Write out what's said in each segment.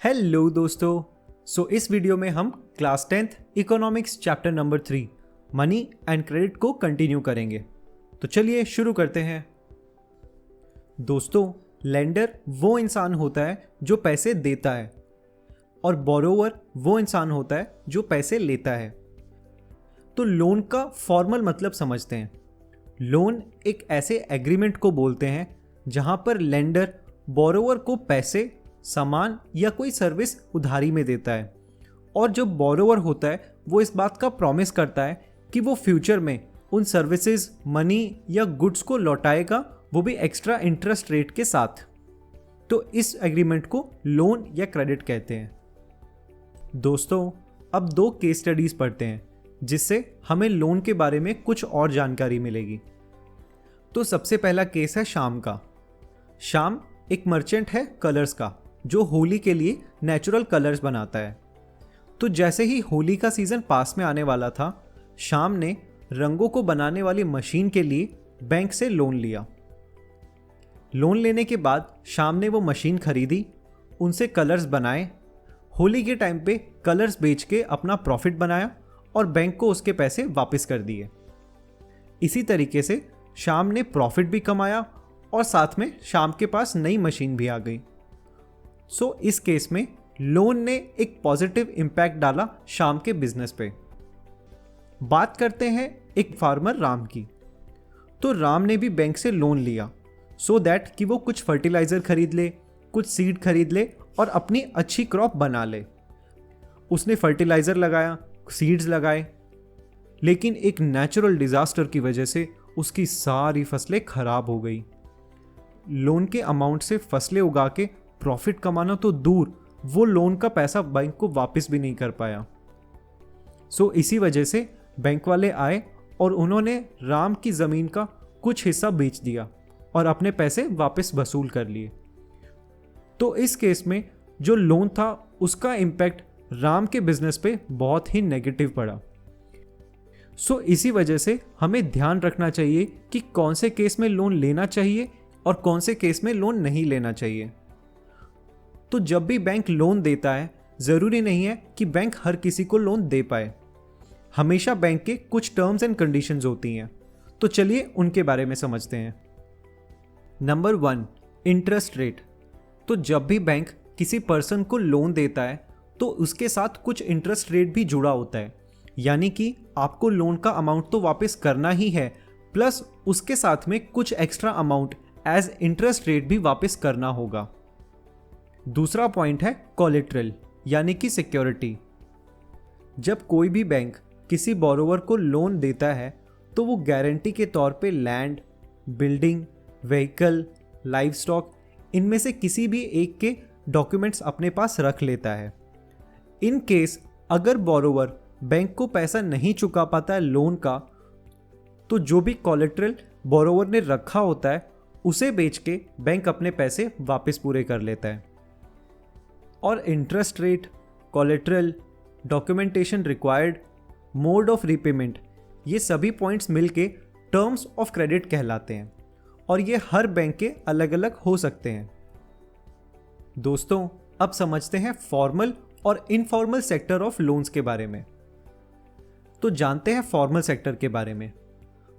Hello दोस्तों। इस video में हम class 10th economics chapter number 3 money and credit को कंटिन्यू करेंगे। तो चलिए शुरू करते हैं। दोस्तों, लेंडर वो इंसान होता है जो पैसे देता है और बोरोवर वो इंसान होता है जो पैसे लेता है। तो लोन का फॉर्मल मतलब समझते हैं। लोन एक ऐसे एग्रीमेंट को बोलते हैं जहां पर लेंडर बोरोवर को पैसे, सामान या कोई सर्विस उधारी में देता है और जो बोरोवर होता है वो इस बात का प्रॉमिस करता है कि वो फ्यूचर में उन सर्विसेज, मनी या गुड्स को लौटाएगा, वो भी एक्स्ट्रा इंटरेस्ट रेट के साथ। तो इस एग्रीमेंट को लोन या क्रेडिट कहते हैं। दोस्तों, अब दो केस स्टडीज पढ़ते हैं जिससे हमें लोन के बारे में कुछ और जानकारी मिलेगी। तो सबसे पहला केस है श्याम का। श्याम एक मर्चेंट है कलर्स का जो होली के लिए नेचुरल कलर्स बनाता है। तो जैसे ही होली का सीजन पास में आने वाला था, श्याम ने रंगों को बनाने वाली मशीन के लिए बैंक से लोन लिया। लोन लेने के बाद श्याम ने वो मशीन खरीदी, उनसे कलर्स बनाए, होली के टाइम पे कलर्स बेच के अपना प्रॉफिट बनाया और बैंक को उसके पैसे वापस कर दिए। इसी तरीके से श्याम ने प्रॉफिट भी कमाया और साथ में श्याम के पास नई मशीन भी आ गई। इस केस में लोन ने एक पॉजिटिव इंपैक्ट डाला श्याम के बिजनेस पे। बात करते हैं एक फार्मर राम की। तो राम ने भी बैंक से लोन लिया सो दैट कि वो कुछ फर्टिलाइजर खरीद ले, कुछ सीड खरीद ले और अपनी अच्छी क्रॉप बना ले। उसने फर्टिलाइजर लगाया, सीड्स लगाए, लेकिन एक नेचुरल डिजास्टर की वजह से उसकी सारी फसलें खराब हो गई। लोन के अमाउंट से फसलें उगा के प्रॉफिट कमाना तो दूर, वो लोन का पैसा बैंक को वापस भी नहीं कर पाया। इसी वजह से बैंक वाले आए और उन्होंने राम की जमीन का कुछ हिस्सा बेच दिया और अपने पैसे वापस वसूल कर लिए। तो इस केस में जो लोन था उसका इम्पैक्ट राम के बिजनेस पे बहुत ही नेगेटिव पड़ा। इसी वजह से हमें ध्यान रखना चाहिए कि कौन से केस में लोन लेना चाहिए और कौन से केस में लोन नहीं लेना चाहिए। तो जब भी बैंक लोन देता है, जरूरी नहीं है कि बैंक हर किसी को लोन दे पाए। हमेशा बैंक के कुछ टर्म्स एंड कंडीशंस होती हैं। तो चलिए उनके बारे में समझते हैं। Number 1, interest rate. तो जब भी बैंक किसी पर्सन को लोन देता है तो उसके साथ कुछ इंटरेस्ट रेट भी जुड़ा होता है, यानी कि आपको लोन का अमाउंट तो वापस करना ही है, प्लस उसके साथ में कुछ extra amount as interest rate भी वापस करना होगा। दूसरा पॉइंट है कोलेटरल, यानी कि सिक्योरिटी। जब कोई भी बैंक किसी बोरोवर को लोन देता है तो वो गारंटी के तौर पे लैंड, बिल्डिंग, व्हीकल, लाइवस्टॉक, इनमें से किसी भी एक के डॉक्यूमेंट्स अपने पास रख लेता है। इन केस अगर बोरोवर बैंक को पैसा नहीं चुका पाता है लोन का, तो जो भी कोलेटरल बोरोवर ने रखा होता है उसे बेच के बैंक अपने पैसे वापस पूरे कर लेता है। और interest rate, collateral, documentation required, mode of repayment, ये सभी पॉइंट्स मिलके टर्म्स ऑफ क्रेडिट कहलाते हैं और ये हर बैंक के अलग अलग हो सकते हैं। दोस्तों, अब समझते हैं फॉर्मल और इनफॉर्मल सेक्टर ऑफ लोन्स के बारे में। तो जानते हैं फॉर्मल सेक्टर के बारे में।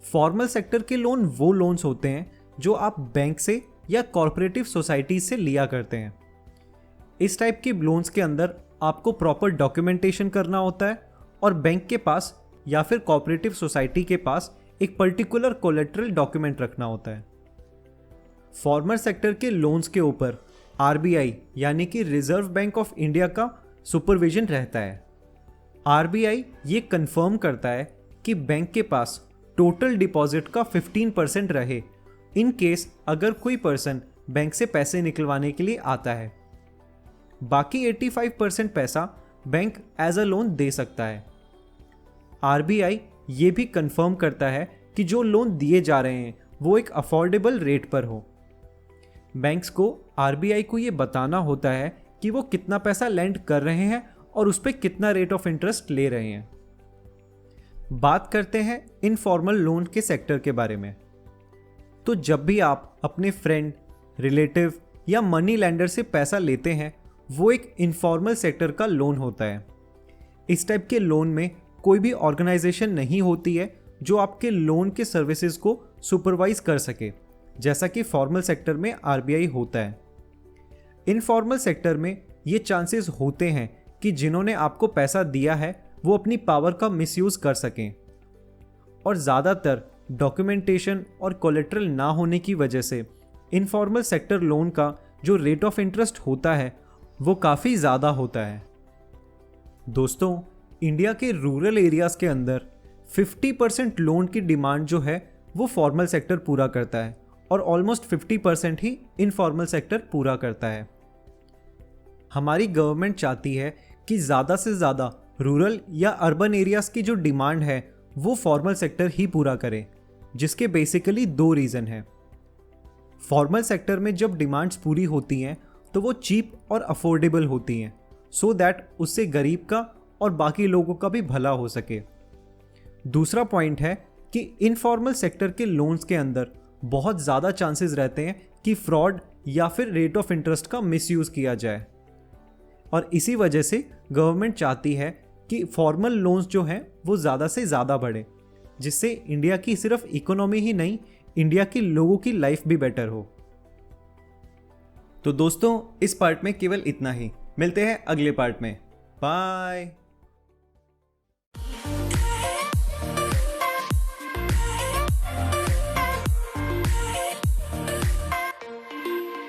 फॉर्मल सेक्टर के लोन वो लोन्स होते हैं जो आप बैंक से या कॉर्पोरेटिव सोसाइटी से लिया करते हैं। इस टाइप के लोन्स के अंदर आपको प्रॉपर डॉक्यूमेंटेशन करना होता है और बैंक के पास या फिर कॉर्पोरेटिव सोसाइटी के पास एक पर्टिकुलर कोलेटरल डॉक्यूमेंट रखना होता है। फॉर्मल सेक्टर के लोन्स के ऊपर आरबीआई यानी कि रिजर्व बैंक ऑफ इंडिया का सुपरविजन रहता है। आरबीआई ये कंफर्म करता है कि बैंक के पास टोटल डिपॉजिट का 15% रहे इन केस अगर कोई पर्सन बैंक से पैसे निकलवाने के लिए आता है। बाकी 85% पैसा बैंक एज अ लोन दे सकता है। आरबीआई ये भी कंफर्म करता है कि जो लोन दिए जा रहे हैं वो एक अफोर्डेबल रेट पर हो। बैंक्स को आरबीआई को ये बताना होता है कि वो कितना पैसा लेंड कर रहे हैं और उस पर कितना रेट ऑफ इंटरेस्ट ले रहे हैं। बात करते हैं इनफॉर्मल लोन के सेक्टर के बारे में। तो जब भी आप अपने फ्रेंड, रिलेटिव या मनी लैंडर से पैसा लेते हैं वो एक इनफॉर्मल सेक्टर का लोन होता है। इस टाइप के लोन में कोई भी ऑर्गेनाइजेशन नहीं होती है जो आपके लोन के सर्विसेज को सुपरवाइज कर सके, जैसा कि फॉर्मल सेक्टर में आरबीआई होता है। इनफॉर्मल सेक्टर में ये चांसेस होते हैं कि जिन्होंने आपको पैसा दिया है वो अपनी पावर का मिसयूज कर सकें, और ज़्यादातर डॉक्यूमेंटेशन और कोलेट्रल ना होने की वजह से इनफॉर्मल सेक्टर लोन का जो रेट ऑफ इंटरेस्ट होता है वो काफ़ी ज़्यादा होता है। दोस्तों, इंडिया के रूरल एरियाज़ के अंदर 50% लोन की डिमांड जो है वो फॉर्मल सेक्टर पूरा करता है और ऑलमोस्ट 50% ही इनफॉर्मल सेक्टर पूरा करता है। हमारी गवर्नमेंट चाहती है कि ज़्यादा से ज़्यादा रूरल या अर्बन एरियाज़ की जो डिमांड है वो फॉर्मल सेक्टर ही पूरा करे, जिसके बेसिकली 2 रीज़न है। फॉर्मल सेक्टर में जब डिमांड्स पूरी होती हैं तो वो चीप और अफोर्डेबल होती हैं, सो दैट उससे गरीब का और बाकी लोगों का भी भला हो सके। दूसरा पॉइंट है कि इनफॉर्मल सेक्टर के लोन्स के अंदर बहुत ज़्यादा चांसेस रहते हैं कि फ्रॉड या फिर रेट ऑफ इंटरेस्ट का मिसयूज़ किया जाए, और इसी वजह से गवर्नमेंट चाहती है कि फॉर्मल लोन्स जो हैं वो ज़्यादा से ज़्यादा बढ़े, जिससे इंडिया की सिर्फ इकोनॉमी ही नहीं, इंडिया के लोगों की लाइफ भी बेटर हो। तो दोस्तों, इस पार्ट में केवल इतना ही। मिलते हैं अगले पार्ट में। बाय।